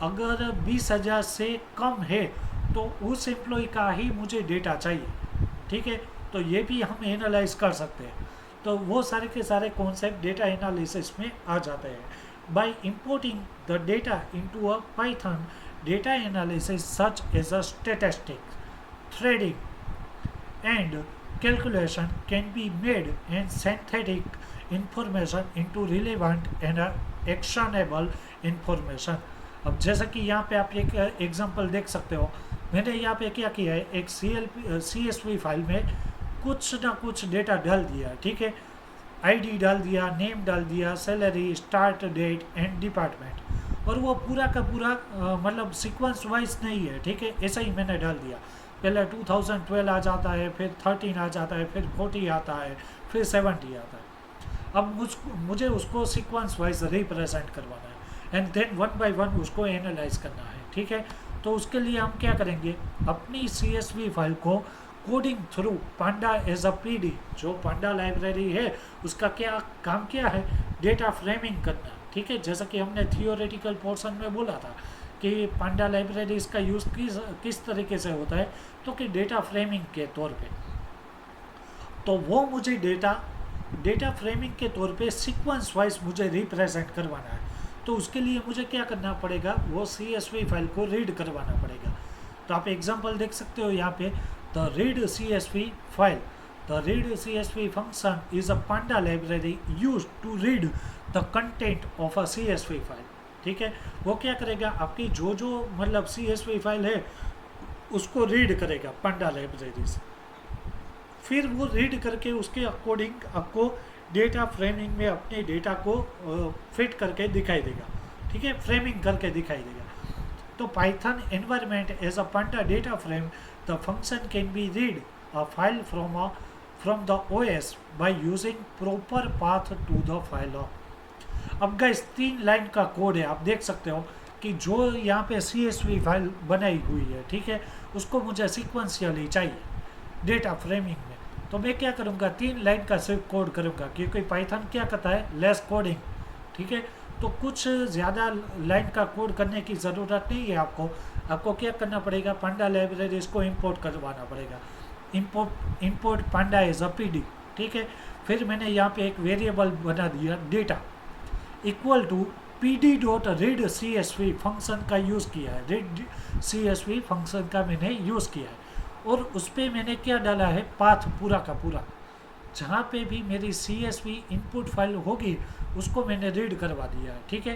अगर 20,000 से कम है तो उस एम्प्लॉय का ही मुझे डेटा चाहिए, ठीक है। तो ये भी हम एनालाइज कर सकते हैं। तो वो सारे के सारे कॉन्सेप्ट डेटा एनालिसिस में आ जाते हैं। By importing the data into a Python data analysis such as a statistic threading and calculation can be made and synthetic information into relevant and actionable information. अब जैसा कि यहाँ पे आप एक एग्जांपल देख सकते हो, मैंने यहाँ पे क्या किया है, एक CSV फाइल में कुछ ना कुछ डेटा डाल दिया, ठीक है। ID डाल दिया, नेम डाल दिया, salary, start date and department, और वो पूरा का पूरा मतलब सीक्वेंस वाइज नहीं है, ठीक है, ऐसा ही मैंने डाल दिया। पहले 2012 आ जाता है, फिर 13 आ जाता है, फिर 40 आता है, फिर 70 आता है। अब मुझे उसको सीक्वेंस वाइज रिप्रेजेंट करवाना है and then one by one उसको एनालाइज करना है, ठीक है। तो उसके लिए हम क्या करेंगे, अपनी CSV फाइल को coding through panda as a PD, जो पांडा लाइब्रेरी है उसका क्या काम क्या है, डेटा फ्रेमिंग करना, ठीक है। जैसा कि हमने थियोरेटिकल पोर्शन में बोला था कि पांडा लाइब्रेरी इसका यूज़ किस तरीके से होता है, तो कि डेटा फ्रेमिंग के तौर पे। तो वो मुझे डेटा फ्रेमिंग के तौर पे सीक्वेंस वाइज मुझे रिप्रेजेंट करवाना है। तो उसके लिए मुझे क्या करना पड़ेगा, वो CSV फाइल को रीड करवाना पड़ेगा। तो आप एग्जांपल देख सकते हो यहाँ पे, the read CSV file, the read CSV function is a panda library use to read the content of a CSV file, ठीक है। वो क्या करेगा, आपकी जो मतलब CSV फाइल है उसको रीड करेगा पांडा लाइब्रेरी से, फिर वो रीड करके उसके अकॉर्डिंग आपको डेटा फ्रेमिंग में अपने डेटा को फिट करके दिखाई देगा, ठीक है, फ्रेमिंग करके दिखाई देगा। तो Python environment as a panda data frame, the function can be read a file from the OS by using proper path to the file. अब गाइस 3 लाइन का कोड है, आप देख सकते हो कि जो यहाँ पे CSV फाइल बनाई हुई है, ठीक है, उसको मुझे सिक्वेंशियली चाहिए डेटा फ्रेमिंग में। तो मैं क्या करूँगा, 3 लाइन का सिर्फ कोड करूँगा, क्योंकि पाइथन क्या करता है, लेस कोडिंग, ठीक है। तो कुछ ज़्यादा लाइन का कोड करने की ज़रूरत नहीं है आपको क्या करना पड़ेगा, पांडा लाइब्रेरी इसको इंपोर्ट करवाना पड़ेगा। Import panda as a PD, ठीक है। फिर मैंने यहाँ पे एक वेरिएबल बना दिया data equal to PD.read CSV function का यूज़ किया है, रीड CSV फंक्शन का मैंने यूज़ किया है, और उस पर मैंने क्या डाला है, पाथ पूरा का पूरा, जहाँ पे भी मेरी CSV इनपुट फाइल होगी उसको मैंने रीड करवा दिया है, ठीक है।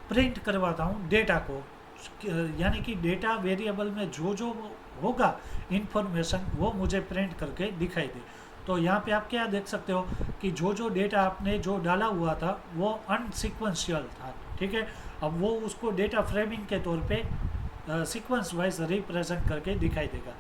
प्रिंट करवाता हूँ डेटा को, यानी कि डेटा वेरिएबल में जो होगा इंफॉर्मेशन वो मुझे प्रिंट करके दिखाई दे। तो यहाँ पे आप क्या देख सकते हो कि जो डेटा आपने जो डाला हुआ था वो अनसिक्वेंशियल था, ठीक है। अब वो उसको डेटा फ्रेमिंग के तौर पे सीक्वेंस वाइज रिप्रेजेंट करके दिखाई देगा,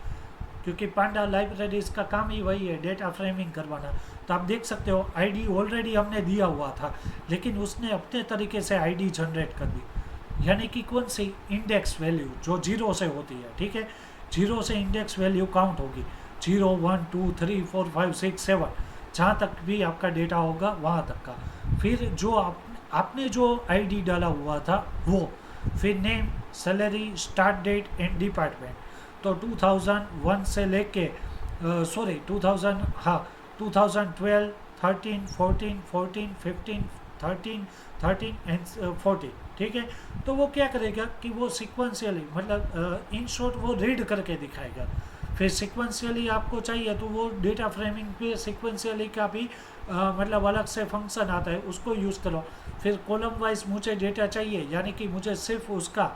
क्योंकि पांडा लाइब्रेरीज का काम ही वही है, डेटा फ्रेमिंग करवाना। तो आप देख सकते हो ID ऑलरेडी हमने दिया हुआ था, लेकिन उसने अपने तरीके से ID जनरेट कर दी, यानी कि कौन सी इंडेक्स वैल्यू जो 0 से होती है, ठीक है। 0 से इंडेक्स वैल्यू काउंट होगी, 0 1 2 3 4 5 6 7, जहाँ तक भी आपका डेटा होगा वहाँ तक का। फिर जो आपने जो ID डाला हुआ था वो, फिर name, salary, start date and department. तो 2001 से लेके 2000, हाँ, 2012, 13, 14, 14, 15, 13, 13 एंड 14, ठीक है। तो वो क्या करेगा कि वो सिक्वेंशियली, मतलब इन शॉर्ट वो रीड करके दिखाएगा। फिर सिक्वेंशियली आपको चाहिए तो वो डेटा फ्रेमिंग पे सिक्वेंशियली का भी मतलब अलग से फंक्शन आता है, उसको यूज़ करो। फिर कॉलम वाइज मुझे डेटा चाहिए, यानी कि मुझे सिर्फ उसका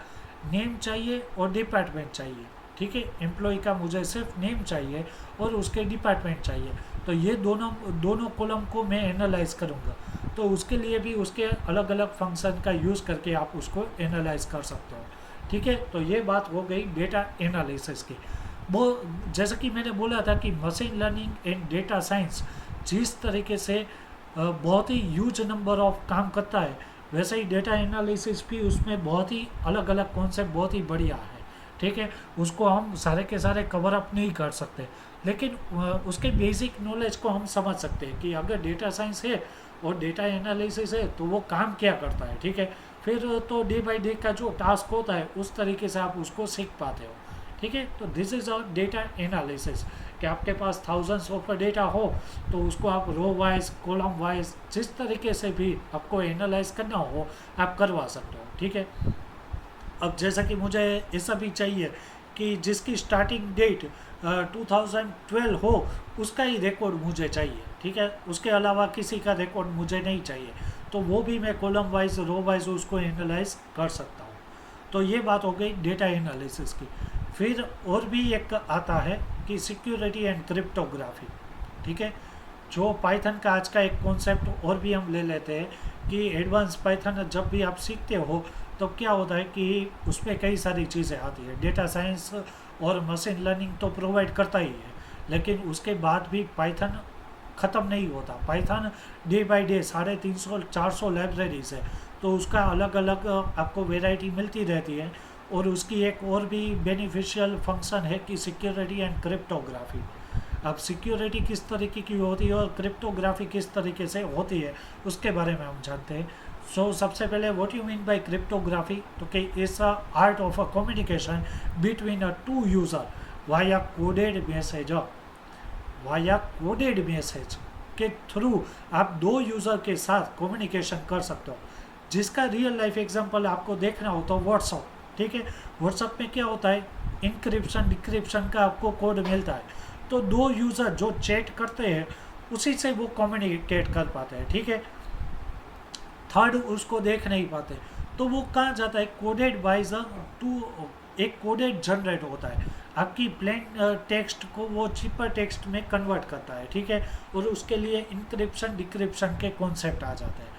नेम चाहिए और डिपार्टमेंट चाहिए, ठीक है। एम्प्लॉय का मुझे सिर्फ नेम चाहिए और उसके डिपार्टमेंट चाहिए। तो ये दोनों दोनों कॉलम को मैं एनालाइज करूँगा। तो उसके लिए भी उसके अलग अलग फंक्शन का यूज़ करके आप उसको एनालाइज कर सकते हो, ठीक है। तो ये बात हो गई डेटा एनालिसिस की। वो जैसा कि मैंने बोला था कि machine learning and data science जिस तरीके से बहुत ही ह्यूज नंबर ऑफ काम करता है, वैसे ही डेटा एनालिसिस भी उसमें बहुत ही अलग अलग कॉन्सेप्ट बहुत ही बढ़िया है, ठीक है। उसको हम सारे के सारे कवर अप नहीं कर सकते, लेकिन उसके बेसिक नॉलेज को हम समझ सकते हैं कि अगर डेटा साइंस है और डेटा एनालिसिस है तो वो काम क्या करता है, ठीक है। फिर तो डे बाय डे का जो टास्क होता है उस तरीके से आप उसको सीख पाते हो, ठीक है। तो this is a data analysis, कि आपके पास थाउजेंड्स ऑफ डेटा हो तो उसको आप रो वाइज, कॉलम वाइज, जिस तरीके से भी आपको एनालाइज करना हो आप करवा सकते हो, ठीक है। अब जैसा कि मुझे ऐसा भी चाहिए कि जिसकी स्टार्टिंग डेट 2012 हो उसका ही रिकॉर्ड मुझे चाहिए, ठीक है। उसके अलावा किसी का रिकॉर्ड मुझे नहीं चाहिए, तो वो भी मैं कॉलम वाइज, रो वाइज उसको एनालाइज कर सकता हूँ। तो ये बात हो गई डेटा एनालिसिस की। फिर और भी एक आता है कि सिक्योरिटी एंड क्रिप्टोग्राफी, ठीक है। जो पाइथन का आज का एक कॉन्सेप्ट और भी हम ले लेते हैं कि एडवांस पाइथन जब भी आप सीखते हो तो क्या होता है कि उसमें कई सारी चीज़ें आती है। डेटा साइंस और मशीन लर्निंग तो प्रोवाइड करता ही है, लेकिन उसके बाद भी पाइथन ख़त्म नहीं होता। Python day by day 350-400 libraries है, तो उसका अलग अलग आपको वेराइटी मिलती रहती है। और उसकी एक और भी बेनिफिशियल फंक्शन है कि सिक्योरिटी एंड क्रिप्टोग्राफी। अब सिक्योरिटी किस तरीके की होती है और क्रिप्टोग्राफी किस तरीके से होती है उसके बारे में हम जानते हैं। सो सबसे पहले what you mean by cryptography, तो कि it's a art of a communication between a two user via coded message, via coded message के थ्रू आप दो यूज़र के साथ कम्युनिकेशन कर सकते हो। जिसका रियल लाइफ एग्जांपल आपको देखना हो तो व्हाट्सअप, ठीक है। व्हाट्सअप में क्या होता है, इंक्रिप्शन डिक्रिप्शन का आपको कोड मिलता है, तो दो यूज़र जो चैट करते हैं उसी से वो कम्युनिकेट कर पाते हैं, ठीक है। थर्ड उसको देख नहीं पाते, तो वो कहाँ जाता है, कोडेड वाइज टू एक कोडेड जनरेट होता है, आपकी प्लेन टेक्स्ट को वो चिपर टेक्स्ट में कन्वर्ट करता है, ठीक है। और उसके लिए इंक्रिप्शन डिक्रिप्शन के कॉन्सेप्ट आ जाते हैं।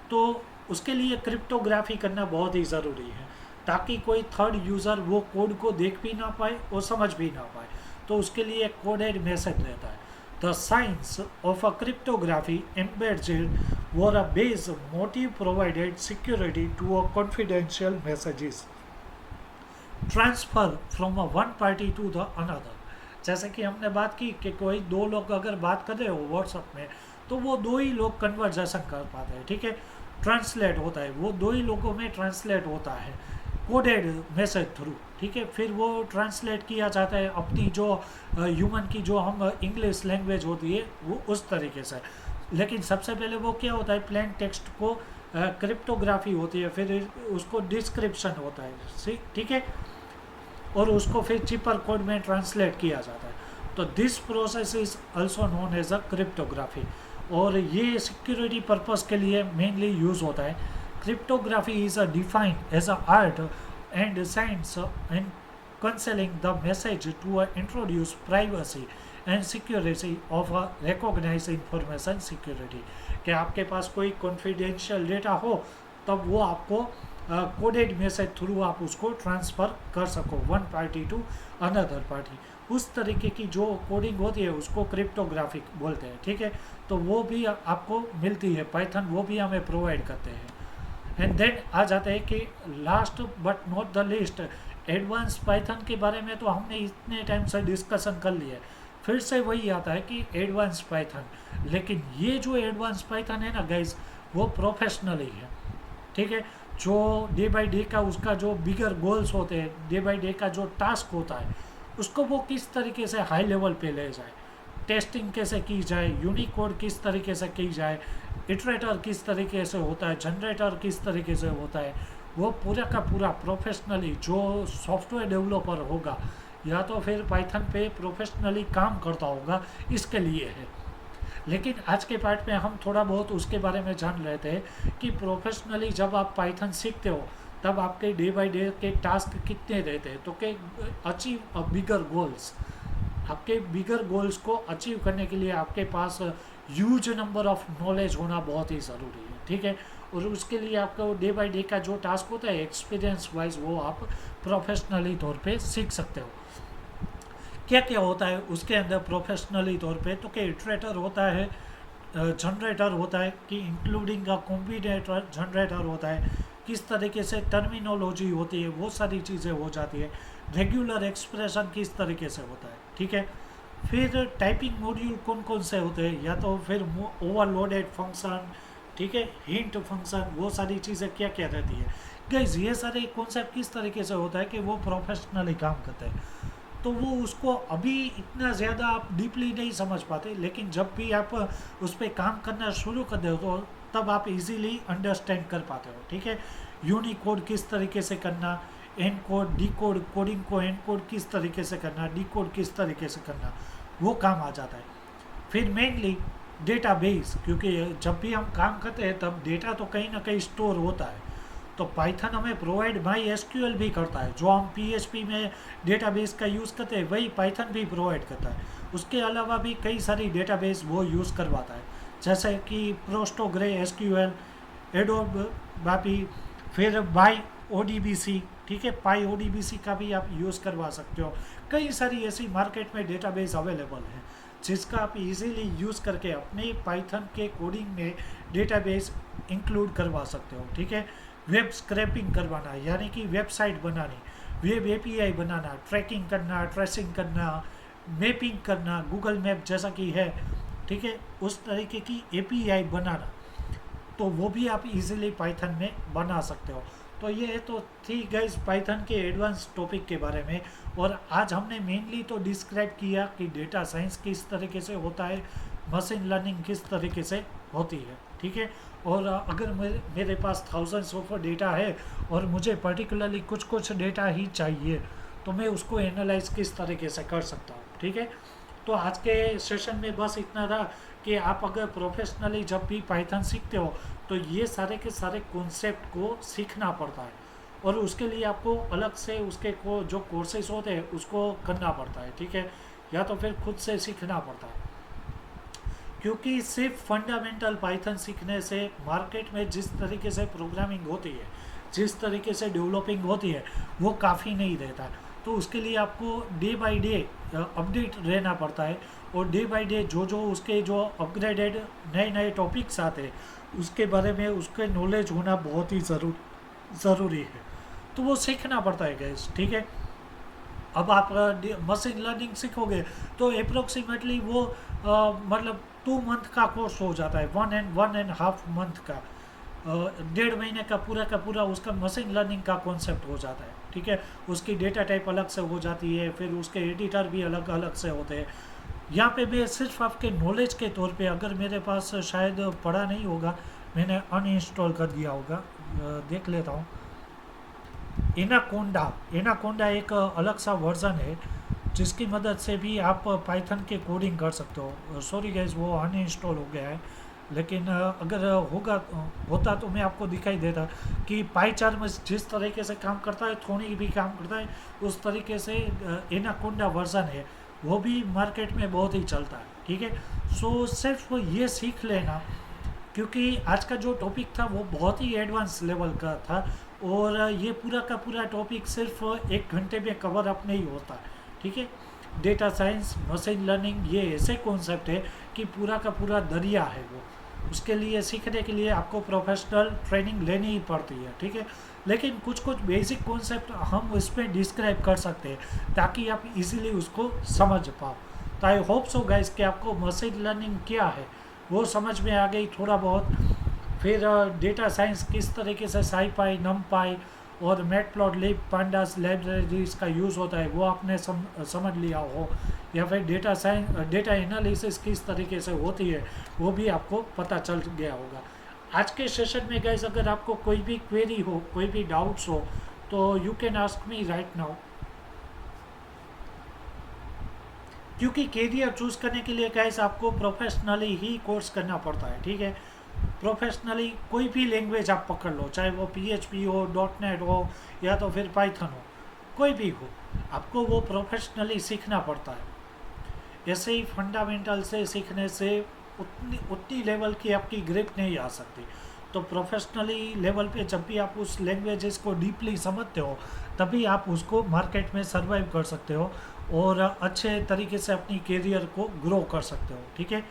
तो उसके लिए क्रिप्टोग्राफी करना बहुत ही ज़रूरी है, ताकि कोई थर्ड यूज़र वो कोड को देख भी ना पाए और समझ भी ना पाए। तो उसके लिए कोडेड मैसेज रहता है। The science of a cryptography embedded were a base motive provided security to a confidential messages transfer from a one party to the another. जैसे कि हमने बात की कि कोई दो लोग अगर बात कर रहे हो व्हाट्सअप में, तो वो दो ही लोग कन्वर्जेशन कर पाते हैं, ठीक है। ट्रांसलेट होता है, वो दो ही लोगों में ट्रांसलेट होता है कोडेड मैसेज थ्रू, ठीक है। फिर वो ट्रांसलेट किया जाता है अपनी जो ह्यूमन की जो हम इंग्लिश लैंग्वेज होती है वो उस तरीके से। लेकिन सबसे पहले वो क्या होता है, प्लेन टेक्स्ट को क्रिप्टोग्राफी होती है, फिर उसको डिस्क्रिप्शन होता है, ठीक है। और उसको फिर चिपर कोड में ट्रांसलेट किया जाता है। तो this process is also known as a cryptography, और ये सिक्योरिटी पर्पस के लिए मेनली यूज़ होता है। Cryptography is a defined as a art and science and concealing the message to introduce privacy and security of a recognized information security। कि आपके पास कोई confidential data हो तब वो आपको कोडेड मैसेज थ्रू आप उसको ट्रांसफ़र कर सको one party to another party. उस तरीके की जो कोडिंग होती है उसको क्रिप्टोग्राफिक बोलते हैं, ठीक है। तो वो भी आपको मिलती है, पाइथन वो भी हमें प्रोवाइड करते हैं। एंड देन आ जाते हैं कि last but not the least, advance Python के बारे में तो हमने इतने टाइम से डिस्कशन कर लिया है, फिर से वही आता है कि एडवांस पाइथन। लेकिन ये जो एडवांस पाइथन है ना गाइज, वो प्रोफेशनल ही है, ठीक है। जो डे बाय डे का उसका जो बिगर गोल्स होते हैं, डे बाय डे का जो टास्क होता है, उसको वो किस तरीके से हाई लेवल पे ले जाए, टेस्टिंग कैसे की जाए, यूनिकोड किस तरीके से की जाए, इटरेटर किस तरीके से होता है, जनरेटर किस तरीके से होता है, वो पूरा का पूरा प्रोफेशनली जो सॉफ्टवेयर डेवलपर होगा या तो फिर पाइथन पे प्रोफेशनली काम करता होगा, इसके लिए है। लेकिन आज के पार्ट में हम थोड़ा बहुत उसके बारे में जान रहे थे कि प्रोफेशनली जब आप पाइथन सीखते हो तब आपके डे बाय डे के टास्क कितने रहते हैं, तो के अचीव बिगर गोल्स, आपके बिगर गोल्स को अचीव करने के लिए आपके पास ह्यूज नंबर ऑफ नॉलेज होना बहुत ही ज़रूरी है, ठीक है। और उसके लिए आपका डे बाय डे का जो टास्क होता है एक्सपीरियंस वाइज वो आप प्रोफेशनली तौर पे सीख सकते हो। क्या क्या होता है उसके अंदर प्रोफेशनली तौर पे, तो क्या इटरेटर होता है, जनरेटर होता है कि इंक्लूडिंग का कॉम्बिनेटर जनरेटर होता है, किस तरीके से टर्मिनोलॉजी होती है, वो सारी चीज़ें हो जाती है, रेगुलर एक्सप्रेशन किस तरीके से होता है, ठीक है। फिर टाइपिंग मॉड्यूल कौन कौन से होते हैं, या तो फिर ओवरलोडेड फंक्शन, ठीक है, हिंट फंक्शन, वो सारी चीज़ें क्या क्या रहती है। गाइस ये सारे कॉन्सेप्ट किस तरीके से होता है कि वो प्रोफेशनली काम करते हैं, तो वो उसको अभी इतना ज़्यादा आप डीपली नहीं समझ पाते, लेकिन जब भी आप उस पर काम करना शुरू कर दो तो तब आप इजीली अंडरस्टैंड कर पाते हो, ठीक है। यूनिकोड किस तरीके से करना, encode decode, coding को एन कोड किस तरीके से करना, डी कोड किस तरीके से करना, वो काम आ जाता है। फिर मेनली डेटाबेस, क्योंकि जब भी हम काम करते हैं तब डेटा तो कहीं ना कहीं स्टोर होता है, तो पाइथन हमें प्रोवाइड माई एसक्यूएल भी करता है, जो हम पीएचपी में डेटाबेस का यूज़ करते हैं वही पाइथन भी प्रोवाइड करता है। उसके अलावा भी कई सारी डेटाबेस वो यूज़ करवाता है, जैसे कि प्रोस्टोग्रे एसक्यूएल, एडोब बापी, फिर बाई ओडीबीसी, ठीक है, पाई ओडीबीसी का भी आप यूज़ करवा सकते हो। कई सारी ऐसी मार्केट में डेटाबेस अवेलेबल है जिसका आप इजीली यूज़ करके अपने पाइथन के कोडिंग में डेटाबेस इंक्लूड करवा सकते हो, ठीक है। वेब स्क्रैपिंग करवाना यानी कि वेबसाइट बनानी, वेब एपीआई बनाना, ट्रैकिंग करना, ट्रेसिंग करना, मैपिंग करना, गूगल मैप जैसा कि है, ठीक है, उस तरीके की एपीआई बनाना, तो वो भी आप इजीली पाइथन में बना सकते हो। तो ये तो थी गाइस पाइथन के एडवांस टॉपिक के बारे में, और आज हमने मेनली तो डिस्क्राइब किया कि डेटा साइंस किस तरीके से होता है, मशीन लर्निंग किस तरीके से होती है, ठीक है। और अगर मेरे पास थाउजेंड्स ऑफ डेटा है और मुझे पर्टिकुलरली कुछ कुछ डेटा ही चाहिए, तो मैं उसको एनालाइज किस तरीके से कर सकता हूँ, ठीक है। तो आज के सेशन में बस इतना था कि आप अगर प्रोफेशनली जब भी पाइथन सीखते हो तो ये सारे के सारे कॉन्सेप्ट को सीखना पड़ता है, और उसके लिए आपको अलग से उसके को जो कोर्सेज होते हैं उसको करना पड़ता है, ठीक है, या तो फिर खुद से सीखना पड़ता है। क्योंकि सिर्फ फंडामेंटल पाइथन सीखने से मार्केट में जिस तरीके से प्रोग्रामिंग होती है, जिस तरीके से डेवलपिंग होती है, वो काफ़ी नहीं रहता। तो उसके लिए आपको डे बाय डे अपडेट रहना पड़ता है, और डे बाय डे जो जो उसके जो अपग्रेडेड नए नए टॉपिक्स आते हैं उसके बारे में उसके नॉलेज होना बहुत ही ज़रूरी है। तो वो सीखना पड़ता है गाइस, ठीक है। अब आप मशीन लर्निंग सीखोगे तो अप्रोक्सीमेटली वो मतलब 2 मंथ का कोर्स हो जाता है, 1.5 मंथ का, 1.5 महीने का पूरा उसका मशीन लर्निंग का कॉन्सेप्ट हो जाता है, ठीक है। उसकी डेटा टाइप अलग से हो जाती है, फिर उसके एडिटर भी अलग अलग से होते हैं। यहाँ पे मैं सिर्फ आपके नॉलेज के तौर पे, अगर मेरे पास शायद पड़ा नहीं होगा, मैंने अनइंस्टॉल कर दिया होगा, देख लेता हूँ। एनाकोंडा एक अलग सा वर्जन है जिसकी मदद से भी आप पाइथन के कोडिंग कर सकते हो। सॉरी गाइस वो अनइंस्टॉल हो गया है, लेकिन अगर होता तो मैं आपको दिखाई देता कि पाईचार्म जिस तरीके से काम करता है, थोड़ी भी काम करता है, उस तरीके से एनाकोंडा वर्जन है, वो भी मार्केट में बहुत ही चलता है, ठीक है। सो सिर्फ ये सीख लेना, क्योंकि आज का जो टॉपिक था वो बहुत ही एडवांस लेवल का था, और ये पूरा का पूरा टॉपिक सिर्फ 1 घंटे में कवर अप नहीं होता, ठीक है। डेटा साइंस, मशीन लर्निंग ये ऐसे कॉन्सेप्ट है कि पूरा का पूरा दरिया है वो, उसके लिए सीखने के लिए आपको प्रोफेशनल ट्रेनिंग लेनी ही पड़ती है, ठीक है। लेकिन कुछ कुछ बेसिक कॉन्सेप्ट हम इसमें डिस्क्राइब कर सकते हैं ताकि आप इजीली उसको समझ पाओ। तो आई होप सो गाइस कि आपको मशीन लर्निंग क्या है वो समझ में आ गई थोड़ा बहुत। फिर डेटा साइंस किस तरीके से साईपाई, नमपाई और मैटप्लॉटलिब, पांडास लाइब्रेरीज का यूज़ होता है वो आपने समझ लिया हो, या फिर डेटा एनालिसिस किस तरीके से होती है वो भी आपको पता चल गया होगा। आज के सेशन में गाइस अगर आपको कोई भी क्वेरी हो, कोई भी डाउट्स हो, तो you can ask me right now. क्योंकि कैरियर चूज़ करने के लिए गाइस आपको प्रोफेशनली ही कोर्स करना पड़ता है, ठीक है। प्रोफेशनली कोई भी लैंग्वेज आप पकड़ लो, चाहे वो PHP हो, .NET हो, या तो फिर पाइथन हो, कोई भी हो, आपको वो प्रोफेशनली सीखना पड़ता है। ऐसे ही फंडामेंटल से सीखने से उतनी लेवल की आपकी ग्रिप नहीं आ सकती। तो प्रोफेशनली लेवल पे जब भी आप उस लैंग्वेजेस को डीपली समझते हो तभी आप उसको मार्केट में सर्वाइव कर सकते हो और अच्छे तरीके से अपनी कैरियर को ग्रो कर सकते हो, ठीक है।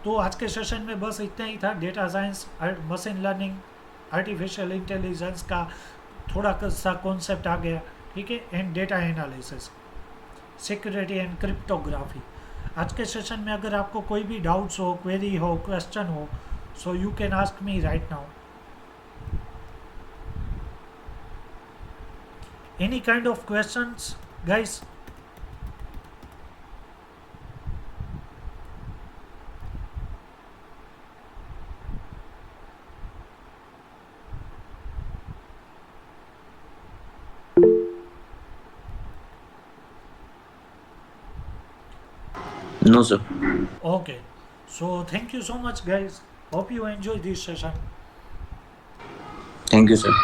तो आज के सेशन में बस इतना ही था। Data science, machine learning, artificial intelligence का थोड़ा सा कॉन्सेप्ट आ गया, ठीक है, and data analysis, security and cryptography. आज के सेशन में अगर आपको कोई भी डाउट्स हो, क्वेरी हो, क्वेश्चन हो, so you can ask me right now. Any kind of questions guys?
No, sir.
Okay, so thank you so much guys, hope you enjoy this session.
Thank you, sir.